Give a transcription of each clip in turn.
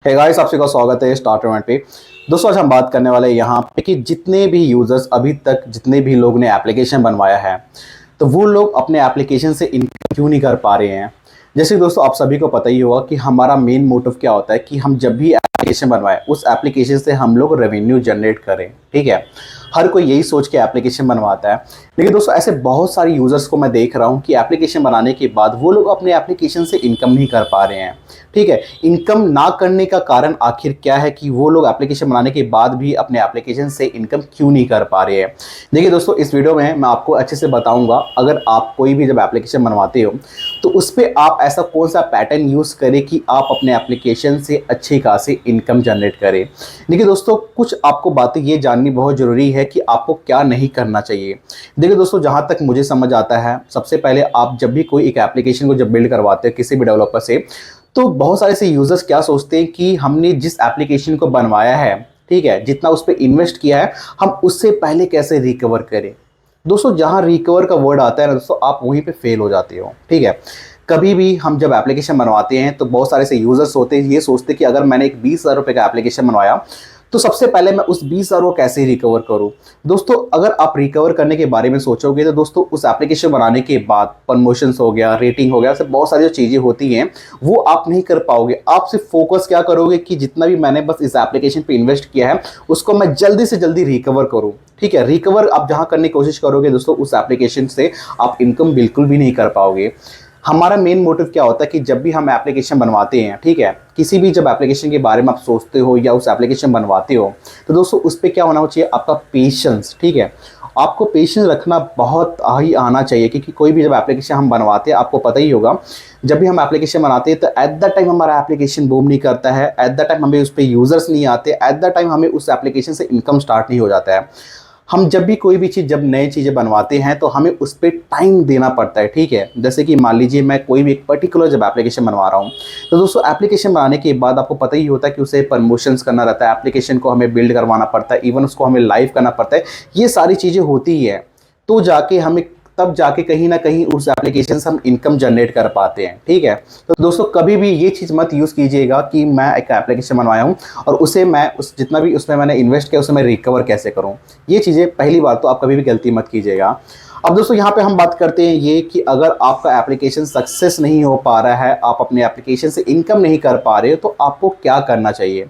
Hey guys, आप सबका स्वागत है स्टार्टर पॉइंट पे। दोस्तों, आज हम बात करने वाले हैं यहाँ पे कि जितने भी यूजर्स अभी तक जितने भी लोग ने एप्लीकेशन बनवाया है, तो वो लोग अपने एप्लीकेशन से इनकम क्यों नहीं कर पा रहे हैं। जैसे दोस्तों, आप सभी को पता ही होगा कि हमारा मेन मोटिव क्या होता है कि हम जब भी एप्लीकेशन बनवाएं उस एप्लीकेशन से हम लोग रेवेन्यू जनरेट करें। ठीक है, हर कोई यही सोच के एप्लीकेशन बनवाता है। लेकिन दोस्तों, ऐसे बहुत सारे यूजर्स को मैं देख रहा हूँ कि एप्लीकेशन बनाने के बाद वो लोग अपने एप्लीकेशन से इनकम नहीं कर पा रहे हैं। ठीक है, इनकम ना करने का कारण आखिर क्या है कि वो लोग एप्लीकेशन बनाने के बाद भी अपने एप्लीकेशन से इनकम क्यों नहीं कर पा रहे हैं। देखिए दोस्तों, इस वीडियो में मैं आपको अच्छे से बताऊंगा। अगर आप कोई भी जब एप्लीकेशन बनवाते हो तो उस पर आप ऐसा कौन सा पैटर्न यूज़ करें कि आप अपने एप्लीकेशन से अच्छी खासी इनकम जनरेट करें। देखिए दोस्तों, कुछ आपको बातें ये जाननी बहुत ज़रूरी है कि आपको क्या नहीं करना चाहिए। देखिए दोस्तों, जहाँ तक मुझे समझ आता है, सबसे पहले आप जब भी कोई एक एप्लीकेशन को जब बिल्ड करवाते हैं किसी भी डेवलपर से, तो बहुत सारे से यूजर्स क्या सोचते हैं कि हमने जिस एप्लीकेशन को बनवाया है, ठीक है, जितना उस पर इन्वेस्ट किया है, हम उससे पहले कैसे रिकवर करें। दोस्तों, जहां रिकवर का वर्ड आता है ना दोस्तों, आप वहीं पे फेल हो जाते हो। ठीक है, कभी भी हम जब एप्लीकेशन बनवाते हैं तो बहुत सारे से यूजर्स होते हैं, ये सोचते हैं कि अगर मैंने एक 20,000 रुपये का एप्लीकेशन बनवाया तो सबसे पहले मैं उस 20,000 को कैसे रिकवर करूं। दोस्तों, अगर आप रिकवर करने के बारे में सोचोगे तो दोस्तों, उस एप्लीकेशन बनाने के बाद प्रमोशंस हो गया, रेटिंग हो गया, ऐसे बहुत सारी जो चीज़ें होती हैं वो आप नहीं कर पाओगे। आप सिर्फ फोकस क्या करोगे कि जितना भी मैंने बस इस एप्लीकेशन पे इन्वेस्ट किया है उसको मैं जल्दी से जल्दी रिकवर करूं। ठीक है, रिकवर आप जहां करने की कोशिश करोगे दोस्तों, उस एप्लीकेशन से आप इनकम बिल्कुल भी नहीं कर पाओगे। हमारा मेन मोटिव क्या होता है कि जब भी हम एप्लीकेशन बनवाते हैं, ठीक है, किसी भी जब एप्लीकेशन के बारे में आप सोचते हो या उस एप्लीकेशन बनवाते हो, तो दोस्तों उस पर क्या होना चाहिए, आपका पेशेंस। ठीक है, आपको पेशेंस रखना बहुत ही आना चाहिए, क्योंकि कोई भी जब एप्लीकेशन हम बनवाते हैं, आपको पता ही होगा, जब भी हम एप्लीकेशन बनाते हैं तो एट द टाइम हमारा एप्लीकेशन बूम नहीं करता है, एट द टाइम हमें उस पर यूजर्स नहीं आते, एट द टाइम हमें उस एप्लीकेशन से इनकम स्टार्ट नहीं हो जाता है। हम जब भी कोई भी चीज़, जब नई चीज़ें बनवाते हैं तो हमें उस पर टाइम देना पड़ता है। ठीक है, जैसे कि मान लीजिए मैं कोई भी एक पर्टिकुलर जब एप्लीकेशन बनवा रहा हूँ, तो दोस्तों एप्लीकेशन बनाने के बाद आपको पता ही होता है कि उसे प्रमोशंस करना रहता है, एप्लीकेशन को हमें बिल्ड करवाना पड़ता है, इवन उसको हमें लाइव करना पड़ता है। ये सारी चीज़ें होती ही है, तो जाके हमें तब जाके कहीं ना कहीं उस एप्लीकेशन से हम इनकम जनरेट कर पाते हैं। ठीक है, तो दोस्तों कभी भी ये चीज़ मत यूज़ कीजिएगा कि मैं एक एप्लीकेशन बनवाया हूँ और उसे मैं उस जितना भी उसमें मैंने इन्वेस्ट किया उसे मैं रिकवर कैसे करूँ। ये चीज़ें पहली बार तो आप कभी भी गलती मत कीजिएगा। अब दोस्तों, यहाँ पे हम बात करते हैं ये कि अगर आपका एप्लीकेशन सक्सेस नहीं हो पा रहा है, आप अपने एप्लीकेशन से इनकम नहीं कर पा रहे हो, तो आपको क्या करना चाहिए।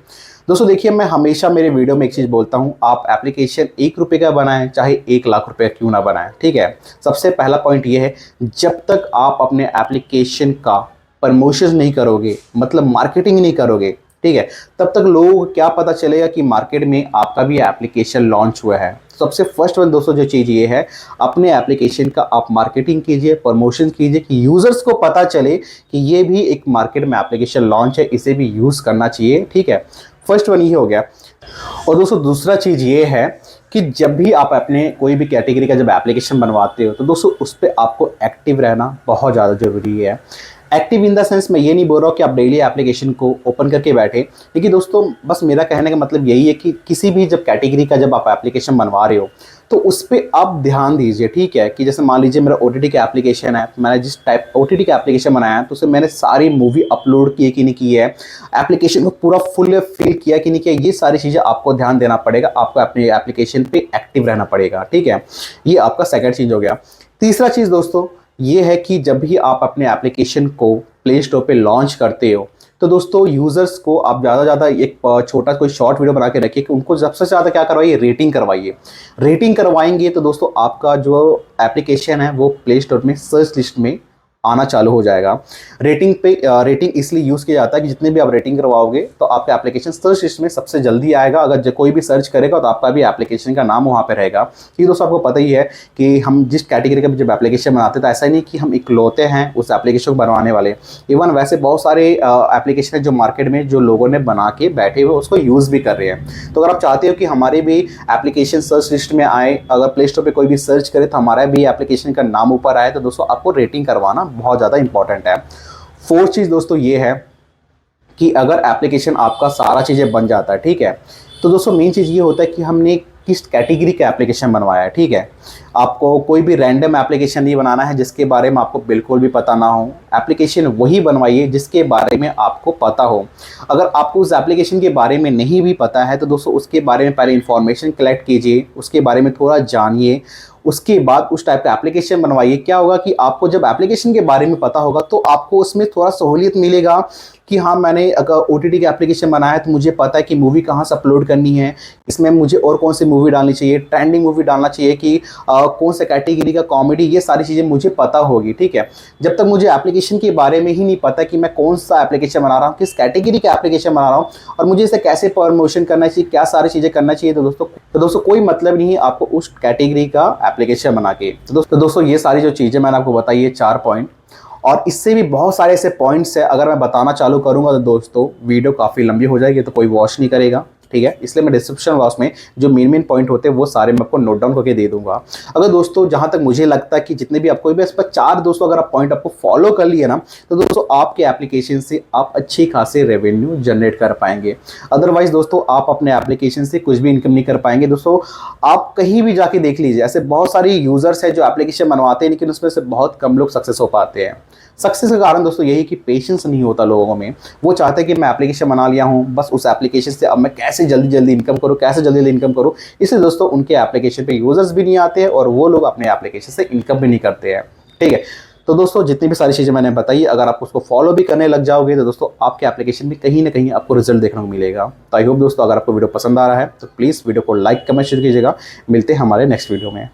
दोस्तों देखिए, मैं हमेशा मेरे वीडियो में एक चीज़ बोलता हूँ, आप एप्लीकेशन 1 रुपये का बनाएं चाहे 1 लाख रुपये क्यों ना बनाएं। ठीक है, सबसे पहला पॉइंट ये है, जब तक आप अपने एप्लीकेशन का प्रमोशन नहीं करोगे, मतलब मार्केटिंग नहीं करोगे, ठीक है, तब तक लोगों को क्या पता चलेगा कि मार्केट में आपका भी एप्लीकेशन लॉन्च हुआ है। सबसे फर्स्ट वन दोस्तों जो चीज़ ये है, अपने एप्लीकेशन का आप मार्केटिंग कीजिए, प्रमोशन कीजिए कि यूज़र्स को पता चले कि ये भी एक मार्केट में एप्लीकेशन लॉन्च है, इसे भी यूज़ करना चाहिए। ठीक है, फर्स्ट वन ये हो गया। और दोस्तों दूसरा चीज़ ये है कि जब भी आप अपने कोई भी कैटेगरी का जब एप्लीकेशन बनवाते हो तो दोस्तों उस पर आपको एक्टिव रहना बहुत ज़्यादा ज़रूरी है। एक्टिव इन द सेंस, मैं ये नहीं बोल रहा हूँ कि आप डेली एप्लीकेशन को ओपन करके बैठे, लेकिन दोस्तों बस मेरा कहने का मतलब यही है कि किसी भी जब कैटेगरी का जब आप एप्लीकेशन बनवा रहे हो तो उस पर आप ध्यान दीजिए। ठीक है, कि जैसे मान लीजिए मेरा OTT का एप्लीकेशन है, मैंने जिस टाइप OTT का एप्लीकेशन बनाया है तो उसमें मैंने सारी मूवी अपलोड की है कि नहीं की है, एप्लीकेशन को पूरा फुल फिल किया कि नहीं किया, ये सारी चीज़ें आपको ध्यान देना पड़ेगा, आपको अपने एप्लीकेशन पे एक्टिव रहना पड़ेगा। ठीक है, ये आपका सेकंड चीज़ हो गया। तीसरा चीज़ दोस्तों ये है कि जब भी आप अपने एप्लीकेशन को प्ले स्टोर पे लॉन्च करते हो तो दोस्तों यूज़र्स को आप ज़्यादा से ज़्यादा एक छोटा कोई शॉर्ट वीडियो बना के रखिए कि उनको सबसे ज़्यादा क्या करवाइए, रेटिंग करवाइए। रेटिंग करवाएंगे तो दोस्तों आपका जो एप्लीकेशन है वो प्ले स्टोर में सर्च लिस्ट में आना चालू हो जाएगा। रेटिंग पे रेटिंग इसलिए यूज़ किया जाता है कि जितने भी आप रेटिंग करवाओगे तो आपका एप्लीकेशन सर्च लिस्ट में सबसे जल्दी आएगा। अगर कोई भी सर्च करेगा तो आपका भी एप्लीकेशन का नाम वहाँ पे रहेगा। ये दोस्तों आपको पता ही है कि हम जिस कैटेगरी का जब एप्लीकेशन बनाते हैं तो ऐसा ही नहीं कि हम इकलौते हैं उस एप्लीकेशन को बनवाने वाले। इवन वैसे बहुत सारे एप्लीकेशन है जो मार्केट में जो लोगों ने बना के बैठे हुए उसको यूज़ भी कर रहे हैं। तो अगर आप चाहते हो कि हमारे भी एप्लीकेशन सर्च लिस्ट में आए, अगर प्ले स्टोर पर कोई भी सर्च करे तो हमारा भी एप्लीकेशन का नाम ऊपर आए, तो दोस्तों आपको रेटिंग करवाना बहुत ज़्यादा इंपॉर्टेंट है। फोर्थ चीज़ दोस्तों ये है कि अगर एप्लीकेशन आपका सारा चीज़ें बन जाता है, ठीक है, तो दोस्तों मेन चीज़ ये होता है कि हमने किस कैटेगरी का एप्लीकेशन बनवाया है। ठीक है, आपको कोई भी रैंडम एप्लीकेशन नहीं बनाना है जिसके बारे में आपको बिल्कुल भी पता ना हो। एप्लीकेशन वही बनवाइए जिसके बारे में आपको पता हो। अगर आपको उस एप्लीकेशन के बारे में नहीं भी पता है तो दोस्तों उसके बारे में पहले इन्फॉर्मेशन कलेक्ट कीजिए, उसके बारे में थोड़ा जानिए, उसके बाद उस टाइप का एप्लीकेशन बनवाइए। क्या होगा कि आपको जब एप्लीकेशन के बारे में पता होगा तो आपको उसमें थोड़ा सहूलियत मिलेगा कि हाँ, मैंने अगर OTT का एप्लीकेशन बनाया है तो मुझे पता है कि मूवी कहाँ से अपलोड करनी है, इसमें मुझे और कौन सी मूवी डालनी चाहिए, ट्रेंडिंग मूवी डालना चाहिए कि कौन से कैटेगरी का कॉमेडी, ये सारी चीज़ें मुझे पता होगी। ठीक है, जब तक मुझे एप्लीकेशन के बारे में ही नहीं पता कि मैं कौन सा एप्लीकेशन बना रहा हूँ, किस कैटेगरी का एप्लीकेशन बना रहा हूँ और मुझे इसे कैसे प्रमोशन करना चाहिए, क्या सारी चीज़ें करना चाहिए, तो दोस्तों कोई मतलब नहीं है आपको उस कैटेगरी का एप्लीकेशन बना के। तो दोस्तों ये सारी जो चीज़ें मैंने आपको बताई है 4 पॉइंट, और इससे भी बहुत सारे ऐसे पॉइंट्स है, अगर मैं बताना चालू करूंगा तो दोस्तों वीडियो काफ़ी लंबी हो जाएगी, तो कोई वॉच नहीं करेगा। ठीक है, इसलिए मैं डिस्क्रिप्शन बॉक्स में जो मेन पॉइंट होते हैं वो सारे मैं आपको नोट डाउन करके दे दूंगा। अगर दोस्तों जहां तक मुझे लगता है कि जितने भी आपको इस पर 4 दोस्तों अगर आप पॉइंट आपको फॉलो कर लिए ना, तो दोस्तों आपके एप्लीकेशन से आप अच्छी खासी रेवेन्यू जनरेट कर पाएंगे। अदरवाइज दोस्तों आप अपने एप्लीकेशन से कुछ भी इनकम नहीं कर पाएंगे। दोस्तों आप कहीं भी जाके देख लीजिए, ऐसे बहुत सारी यूजर्स हैं जो एप्लीकेशन बनवाते हैं लेकिन उसमें से बहुत कम लोग सक्सेस हो पाते हैं। सक्सेस का कारण दोस्तों यही कि पेशेंस नहीं होता लोगों में। वो चाहते हैं कि मैं एप्लीकेशन बना लिया हूँ, बस उस एप्लीकेशन से अब मैं कैसे जल्दी इनकम करूँ, कैसे जल्दी इनकम करूँ। इसलिए दोस्तों उनके एप्लीकेशन पे यूजर्स भी नहीं आते हैं और वो लोग अपने एप्लीकेशन से इनकम भी नहीं करते हैं। ठीक है, तो दोस्तों जितनी भी सारी चीज़ें मैंने बताई, अगर आप उसको फॉलो भी करने लग जाओगे तो दोस्तों आपके एप्लीकेशन में कहीं ना कहीं आपको रिजल्ट देखने को मिलेगा। तो आई होप दोस्तों अगर आपको वीडियो पसंद आ रहा है तो प्लीज़ वीडियो को लाइक कमेंट शेयर कीजिएगा। मिलते हैं हमारे नेक्स्ट वीडियो में।